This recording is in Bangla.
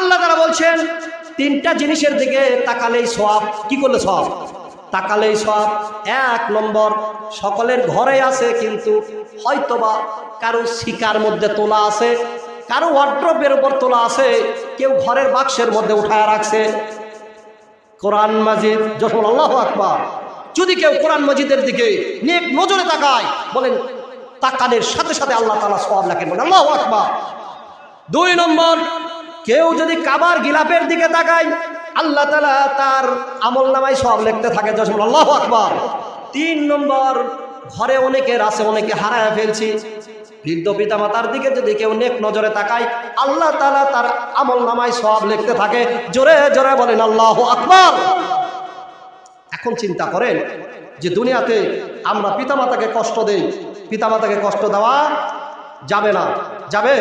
আল্লাহ তাআলা বলছেন তিনটা জিনিসের দিকে তাকালেই সওয়াব। কি করলে সওয়াব? তাকালেই সওয়াব। এক নম্বর, সকলের ঘরে আছে কিন্তু হয়তোবা কারো শিকার মধ্যে তোলা আছে, কারো ওয়ার্ড্রোবের উপর তোলা আছে, কেউ ঘরের বাক্সের মধ্যে উঠায় রাখছে কোরআন মাজিদ। যখন আল্লাহু আকবার, যদি কেউ কোরআন মাজিদের দিকে নেক নজরে তাকায়, বলেন তাকানের সাথে সাথে আল্লাহ তাআলা সওয়াব লেখেন। বলেন আল্লাহু আকবার। দুই নম্বর, কেউ যদি কাবার গিলাফের দিকে তাকায়, আল্লাহ তাআলা তার আমল নামায় সওয়াব লিখতে থাকে। যখন আল্লাহু আকবার। তিন নম্বর, ঘরে অনেকের আছে, অনেকে হারায় ফেলছি, বৃদ্ধ পিতা মাতার দিকে যদি কেউ নেক নজরে তাকায়, আল্লাহ তাআলা তার আমল নামায় সওয়াব লিখতে থাকে। জোরে জোরে বলেন আল্লাহু আকবার। এখন চিন্তা করেন যে দুনিয়াতে আমরা পিতামাতাকে কষ্ট দেই, পিতামাতাকে কষ্ট দেওয়া যাবে না? যাবে?